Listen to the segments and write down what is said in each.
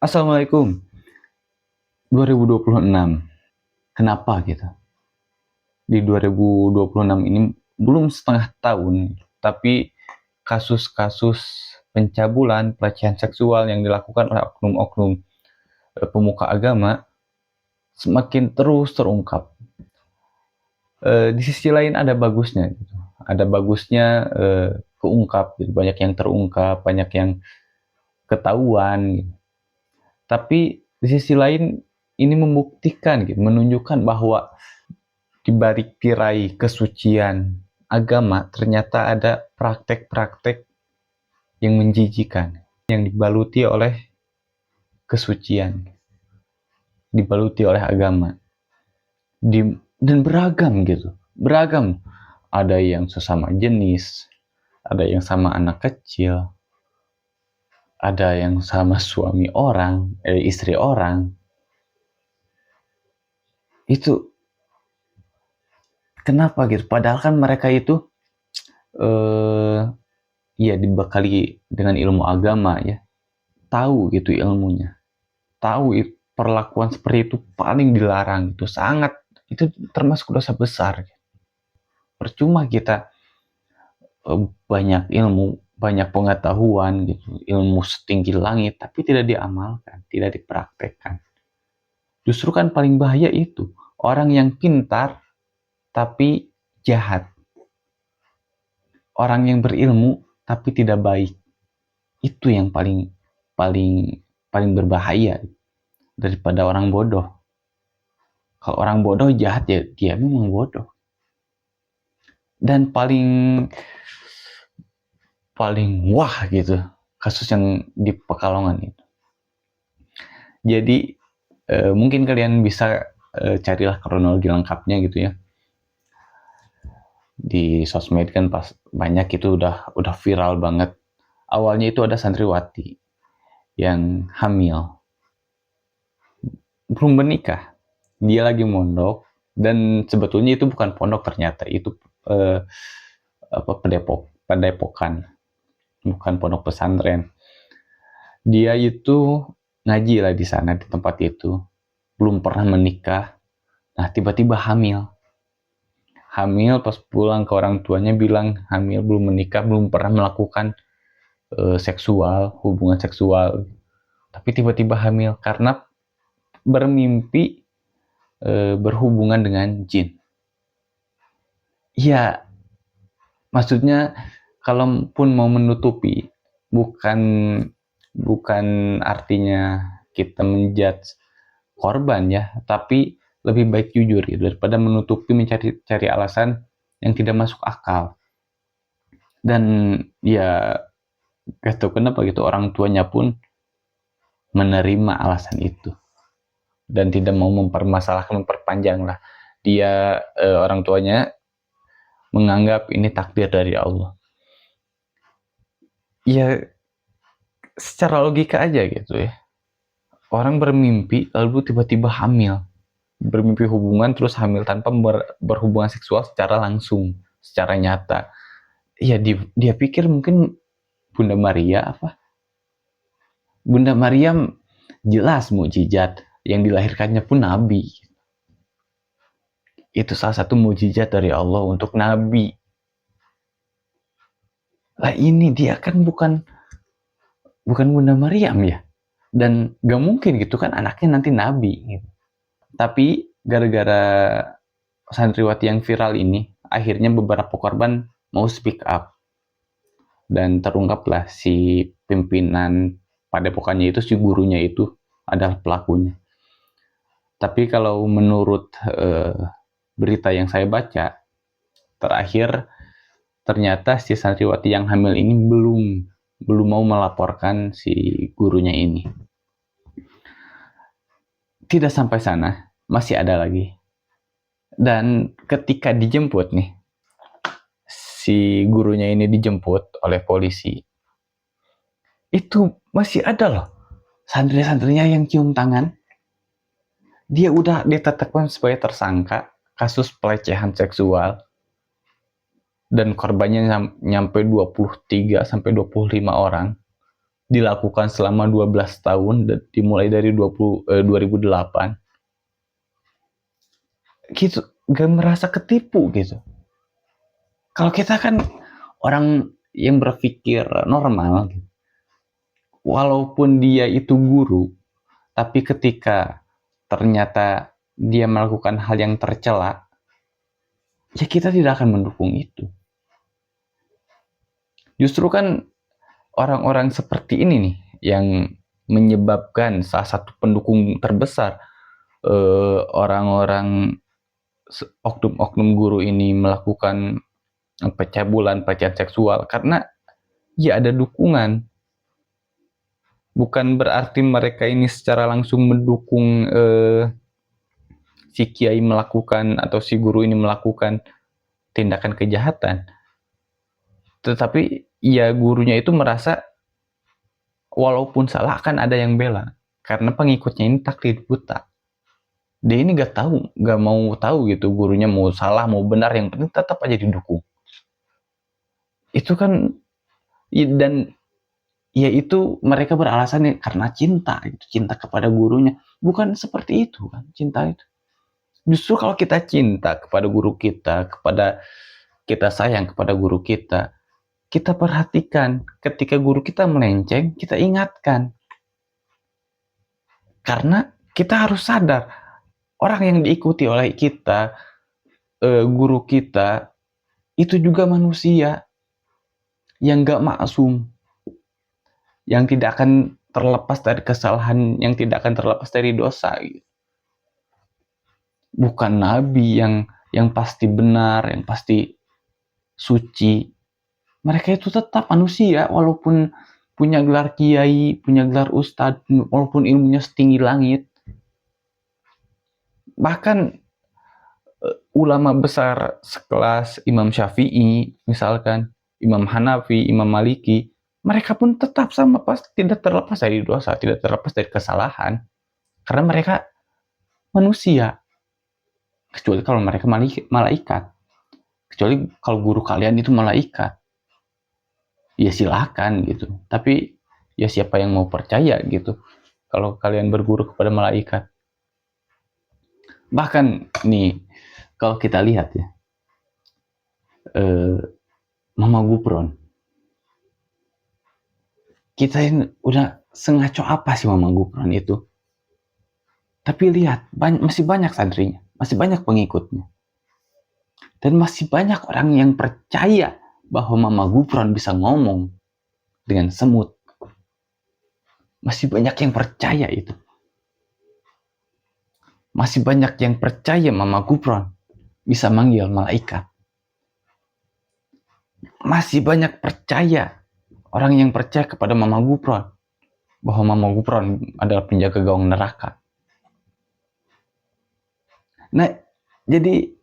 Assalamualaikum. 2026. Kenapa gitu? Di 2026 ini belum setengah tahun, tapi kasus-kasus pencabulan, pelecehan seksual yang dilakukan oleh oknum-oknum pemuka agama semakin terus terungkap. Di sisi lain ada bagusnya gitu. Ada bagusnya keungkap gitu. Banyak yang terungkap, banyak yang ketahuan gitu. Tapi di sisi lain ini membuktikan gitu, menunjukkan bahwa di balik tirai kesucian agama ternyata ada praktek-praktek yang menjijikan, yang dibaluti oleh kesucian, dibaluti oleh agama, dan beragam gitu, beragam. Ada yang sesama jenis, ada yang sama anak kecil, ada yang sama suami orang, istri orang. Itu kenapa gitu? Padahal kan mereka itu eh, ya dibekali dengan ilmu agama ya, tahu gitu ilmunya, tahu perlakuan seperti itu paling dilarang, itu sangat, itu termasuk dosa besar. Percuma kita banyak ilmu, banyak pengetahuan gitu, ilmu setinggi langit tapi tidak diamalkan, tidak dipraktekkan. Justru kan paling bahaya itu orang yang pintar tapi jahat, orang yang berilmu tapi tidak baik. Itu yang paling paling paling berbahaya daripada orang bodoh. Kalau orang bodoh jahat ya dia memang bodoh. Dan paling paling wah gitu kasus yang di Pekalongan itu. Jadi mungkin kalian bisa carilah kronologi lengkapnya gitu ya. Di sosmed kan pas banyak itu udah viral banget. Awalnya itu ada santriwati yang hamil, belum menikah. Dia lagi mondok dan sebetulnya itu bukan pondok, ternyata itu apa padepokan, bukan pondok pesantren. Dia itu ngaji lah di sana di tempat itu, belum pernah menikah. Nah tiba-tiba hamil. Hamil pas pulang ke orang tuanya bilang hamil, belum menikah, belum pernah melakukan seksual, hubungan seksual. Tapi tiba-tiba hamil karena bermimpi berhubungan dengan jin. Ya, maksudnya kalaupun mau menutupi, bukan bukan artinya kita menjudge korban ya, tapi lebih baik jujur gitu daripada menutupi, mencari cari alasan yang tidak masuk akal. Dan ya gak tahu kenapa gitu orang tuanya pun menerima alasan itu dan tidak mau mempermasalahkan, memperpanjang lah. Dia orang tuanya menganggap ini takdir dari Allah. Ya secara logika aja gitu ya. Orang bermimpi lalu tiba-tiba hamil. Bermimpi hubungan terus hamil tanpa berhubungan seksual secara langsung, secara nyata. Ya dia pikir mungkin Bunda Maria apa? Bunda Maria jelas mukjizat, yang dilahirkannya pun nabi. Itu salah satu mukjizat dari Allah untuk nabi. Lah ini dia kan bukan Bunda Maryam ya. Dan gak mungkin gitu kan anaknya nanti nabi gitu. Tapi gara-gara santriwati yang viral ini, akhirnya beberapa korban mau speak up. Dan terungkaplah si pimpinan padepokannya itu, si gurunya itu adalah pelakunya. Tapi kalau menurut berita yang saya baca, terakhir ternyata si santriwati yang hamil ini belum mau melaporkan si gurunya ini. Tidak sampai sana, masih ada lagi. Dan ketika dijemput nih, si gurunya ini dijemput oleh polisi, itu masih ada loh santri-santrinya yang cium tangan. Dia udah ditetapkan sebagai tersangka kasus pelecehan seksual dan korbannya nyampe 23 sampai 25 orang. dilakukan selama 12 tahun dimulai dari 2008 gitu, gak merasa ketipu gitu. Kalau kita kan orang yang berpikir normal gitu. Walaupun dia itu guru, tapi ketika ternyata dia melakukan hal yang tercela, ya kita tidak akan mendukung itu. Justru kan orang-orang seperti ini nih yang menyebabkan salah satu pendukung terbesar orang-orang oknum-oknum guru ini melakukan pencabulan, pelecehan seksual, karena ya ada dukungan. Bukan berarti mereka ini secara langsung mendukung si kiai melakukan atau si guru ini melakukan tindakan kejahatan. Tetapi ya gurunya itu merasa walaupun salah akan ada yang bela. Karena pengikutnya ini taklid buta. Dia ini gak mau tahu gitu gurunya mau salah mau benar, yang penting tetap aja didukung. Itu kan, dan ya itu mereka beralasan karena cinta, cinta kepada gurunya. Bukan seperti itu kan cinta itu. Justru kalau kita cinta kepada guru kita, kita sayang kepada guru kita perhatikan ketika guru kita melenceng, kita ingatkan. Karena kita harus sadar, orang yang diikuti oleh kita, guru kita, itu juga manusia yang gak maksum, yang tidak akan terlepas dari kesalahan, yang tidak akan terlepas dari dosa. Bukan nabi yang pasti benar, yang pasti suci. Mereka itu tetap manusia, walaupun punya gelar kiai, punya gelar ustadz, walaupun ilmunya setinggi langit. Bahkan ulama besar sekelas Imam Syafi'i, misalkan Imam Hanafi, Imam Maliki, mereka pun tetap sama, pasti tidak terlepas dari dosa, tidak terlepas dari kesalahan. Karena mereka manusia. Kecuali kalau mereka malaikat. Kecuali kalau guru kalian itu malaikat. Ya silakan gitu. Tapi ya siapa yang mau percaya gitu kalau kalian berguru kepada malaikat. Bahkan nih kalau kita lihat ya, Mama Gufron, kita ini udah sengaco apa sih Mama Gufron itu, tapi lihat masih banyak santrinya, masih banyak pengikutnya, dan masih banyak orang yang percaya bahwa Mama Gufron bisa ngomong dengan semut. Masih banyak yang percaya itu. Masih banyak yang percaya Mama Gufron bisa manggil malaikat. Masih banyak percaya, orang yang percaya kepada Mama Gufron, bahwa Mama Gufron adalah penjaga gawang neraka. Nah, jadi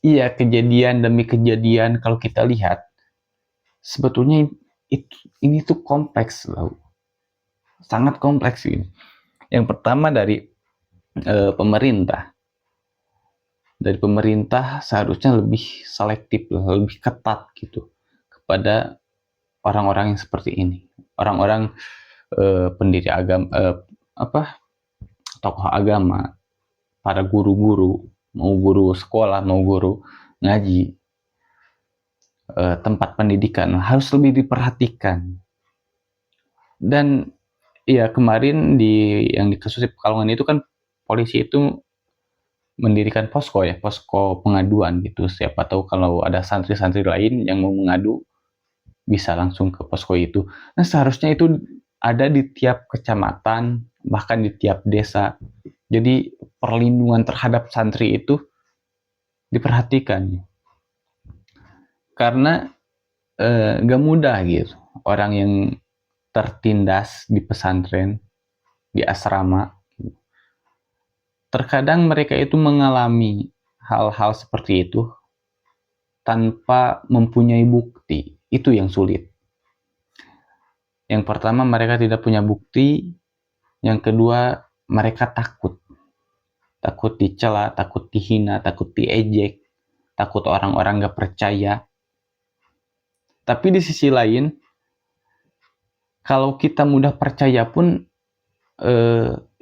iya, kejadian demi kejadian kalau kita lihat, sebetulnya ini tuh kompleks loh. Sangat kompleks ini. Yang pertama dari pemerintah. Dari pemerintah seharusnya lebih selektif, lebih ketat gitu kepada orang-orang yang seperti ini. Orang-orang pendiri agama, tokoh agama, para guru-guru, mau guru sekolah, mau guru ngaji, tempat pendidikan harus lebih diperhatikan. Dan ya kemarin yang di kasus Pekalongan itu kan polisi itu mendirikan posko pengaduan gitu. Siapa tahu kalau ada santri-santri lain yang mau mengadu bisa langsung ke posko itu. Nah seharusnya itu ada di tiap kecamatan, bahkan di tiap desa. Jadi perlindungan terhadap santri itu diperhatikan. Karena gak mudah gitu orang yang tertindas di pesantren, di asrama. Terkadang mereka itu mengalami hal-hal seperti itu tanpa mempunyai bukti. Itu yang sulit. Yang pertama, mereka tidak punya bukti. Yang kedua, mereka takut. Takut dicela, takut dihina, takut diejek, takut orang-orang gak percaya. Tapi di sisi lain, Kalau kita mudah percaya pun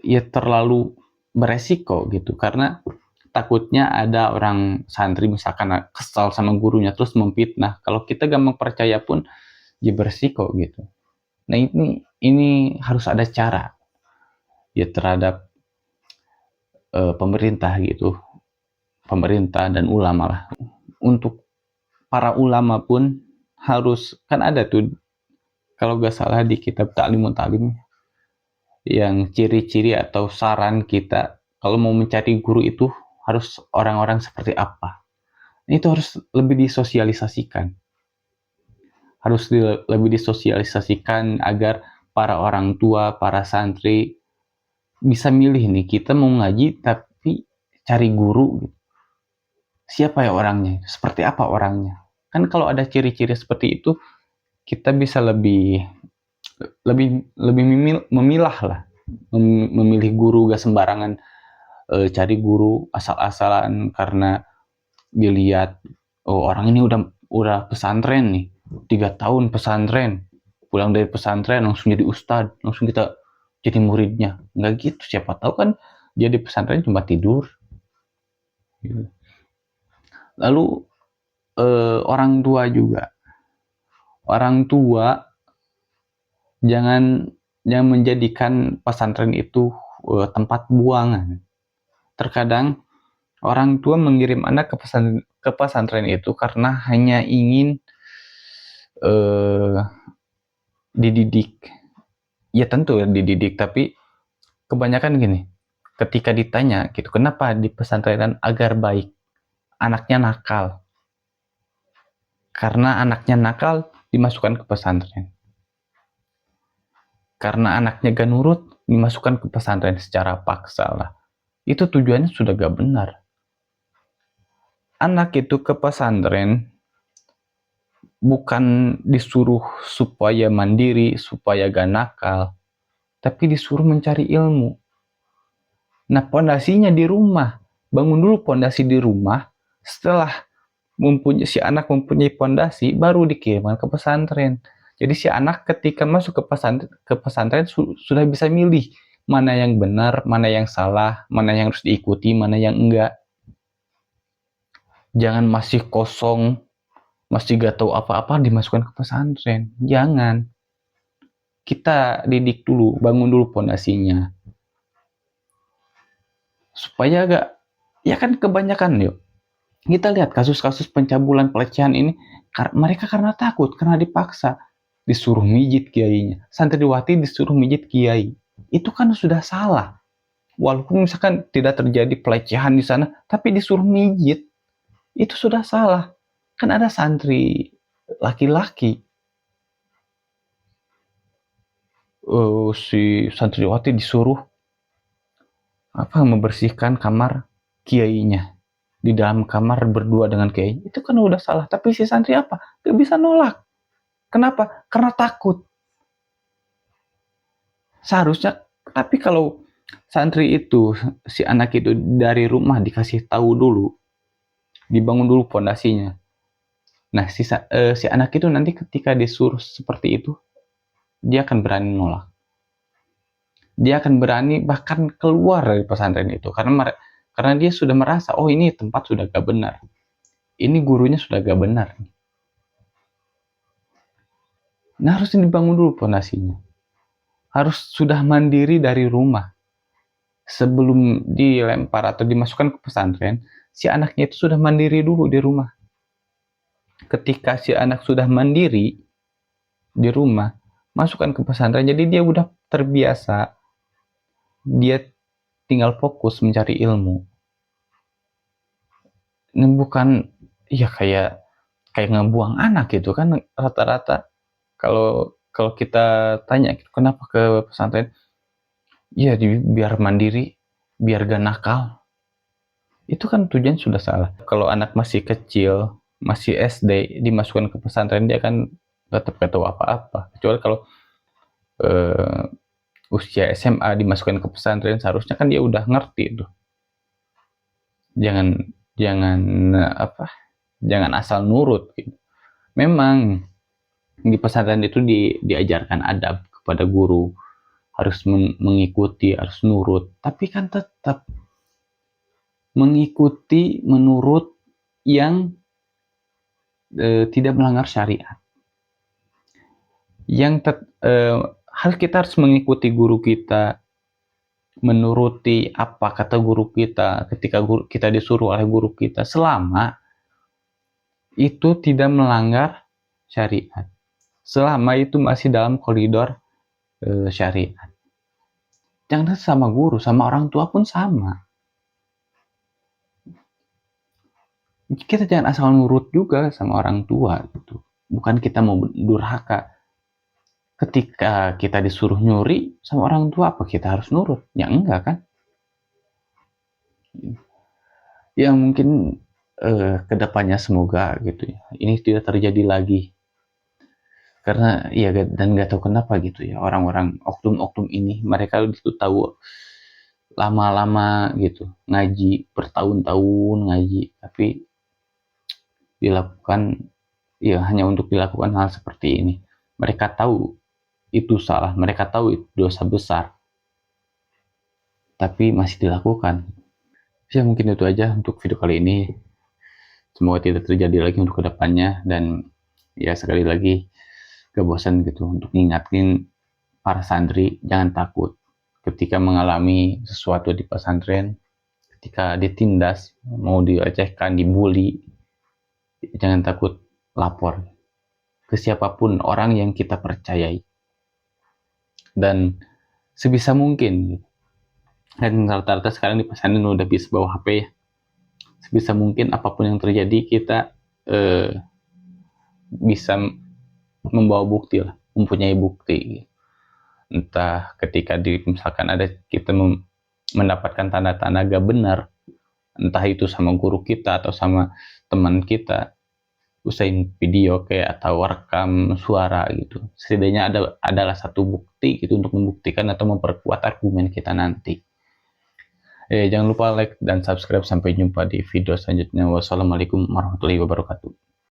ya terlalu beresiko gitu, karena takutnya ada orang santri misalkan kesal sama gurunya terus memfitnah. Kalau kita gampang percaya pun ya beresiko gitu. Nah ini harus ada cara ya terhadap pemerintah gitu, pemerintah dan ulama lah. Untuk para ulama pun harus, kan ada tuh kalau gak salah di kitab Ta'limun Ta'lim yang ciri-ciri atau saran kita kalau mau mencari guru itu harus orang-orang seperti apa. Itu harus lebih disosialisasikan. Harus lebih disosialisasikan agar para orang tua, para santri bisa milih nih, kita mau ngaji tapi cari guru. Siapa ya orangnya? Seperti apa orangnya? Kan kalau ada ciri-ciri seperti itu, kita bisa lebih memilah lah, memilih guru gak sembarangan cari guru asal-asalan karena dilihat oh orang ini udah pesantren nih 3 tahun pesantren, pulang dari pesantren langsung jadi ustadz, langsung kita jadi muridnya. Nggak gitu, siapa tahu kan dia di pesantren cuma tidur gitu. Lalu orang tua juga, orang tua jangan menjadikan pesantren itu tempat buangan. Terkadang orang tua mengirim anak ke pesantren itu karena hanya ingin dididik. Ya tentu dididik, tapi kebanyakan gini, ketika ditanya gitu, kenapa di pesantren agar baik, anaknya nakal. Karena anaknya nakal dimasukkan ke pesantren. Karena anaknya gak nurut dimasukkan ke pesantren secara paksa lah. Itu tujuannya sudah gak benar. Anak itu ke pesantren bukan disuruh supaya mandiri, supaya gak nakal, tapi disuruh mencari ilmu. Nah, pondasinya di rumah. Bangun dulu pondasi di rumah. Setelah si anak mempunyai pondasi, baru dikirimkan ke pesantren. Jadi si anak ketika masuk ke pesantren sudah bisa milih mana yang benar, mana yang salah, mana yang harus diikuti, mana yang enggak. Jangan masih kosong, masih gak tahu apa-apa dimasukkan ke pesantren. Jangan. Kita didik dulu, bangun dulu pondasinya. Supaya gak, ya kan kebanyakan yuk. Kita lihat kasus-kasus pencabulan pelecehan ini, mereka karena takut, karena dipaksa. Disuruh mijit kiainya. Santriwati disuruh mijit kiai. Itu kan sudah salah. Walaupun misalkan tidak terjadi pelecehan di sana, tapi disuruh mijit. Itu sudah salah. Kan ada santri laki-laki. Si santriwati disuruh membersihkan kamar kiainya. Di dalam kamar berdua dengan kiai. Itu kan udah salah. Tapi si santri apa? Gak bisa nolak. Kenapa? Karena takut. Seharusnya, tapi kalau santri itu, si anak itu dari rumah dikasih tahu dulu, dibangun dulu pondasinya. Nah, si anak itu nanti ketika disuruh seperti itu, dia akan berani nolak. Dia akan berani bahkan keluar dari pesantren itu karena dia sudah merasa, oh ini tempat sudah gak benar. Ini gurunya sudah gak benar. Nah, harus dibangun dulu pondasinya. Harus sudah mandiri dari rumah. Sebelum dilempar atau dimasukkan ke pesantren, si anaknya itu sudah mandiri dulu di rumah. Ketika si anak sudah mandiri di rumah, masukkan ke pesantren, jadi dia udah terbiasa. Dia tinggal fokus mencari ilmu. Ini bukan ya kayak ngebuang anak gitu kan. Rata-rata kalau kita tanya kenapa ke pesantren, ya biar mandiri, biar gak nakal. Itu kan tujuan sudah salah. Kalau anak masih kecil, masih SD, dimasukkan ke pesantren, dia kan tetap gak tahu apa-apa. Kecuali kalau usia SMA dimasukkan ke pesantren, seharusnya kan dia udah ngerti tuh. Jangan asal nurut gitu. Memang di pesantren itu diajarkan adab kepada guru, harus mengikuti, harus nurut, tapi kan tetap mengikuti menurut yang tidak melanggar syariat. Kita harus mengikuti guru kita, menuruti apa kata guru kita ketika kita disuruh oleh guru kita, selama itu tidak melanggar syariat, selama itu masih dalam koridor syariat. Jangan sama guru, sama orang tua pun sama. Kita jangan asal nurut juga sama orang tua gitu. Bukan kita mau durhaka. Ketika kita disuruh nyuri sama orang tua, apa kita harus nurut? Ya enggak kan? Ya mungkin kedepannya semoga gitu ya, ini tidak terjadi lagi. Karena ya, dan nggak tahu kenapa gitu ya, orang-orang oknum-oknum ini, mereka itu tahu lama-lama gitu ngaji, bertahun-tahun ngaji, tapi dilakukan ya hanya untuk dilakukan hal seperti ini. Mereka tahu itu salah, mereka tahu itu dosa besar, tapi masih dilakukan. Ya mungkin itu aja untuk video kali ini. Semoga tidak terjadi lagi untuk kedepannya, dan ya sekali lagi gak bosan gitu untuk ngingatin para santri, jangan takut ketika mengalami sesuatu di pesantren, ketika ditindas, mau dilecehkan, dibully, jangan takut, lapor ke siapapun orang yang kita percayai. Dan sebisa mungkin, dan rata-rata sekarang di pesantren udah bisa bawa HP ya, sebisa mungkin apapun yang terjadi kita bisa membawa bukti lah, mempunyai bukti. Entah ketika misalkan ada kita mendapatkan tanda-tanda gak benar, entah itu sama guru kita atau sama teman kita, usahain video kayak atau rekam suara gitu. Setidaknya adalah satu bukti gitu untuk membuktikan atau memperkuat argumen kita nanti. Jangan lupa like dan subscribe. Sampai jumpa di video selanjutnya. Wassalamualaikum warahmatullahi wabarakatuh.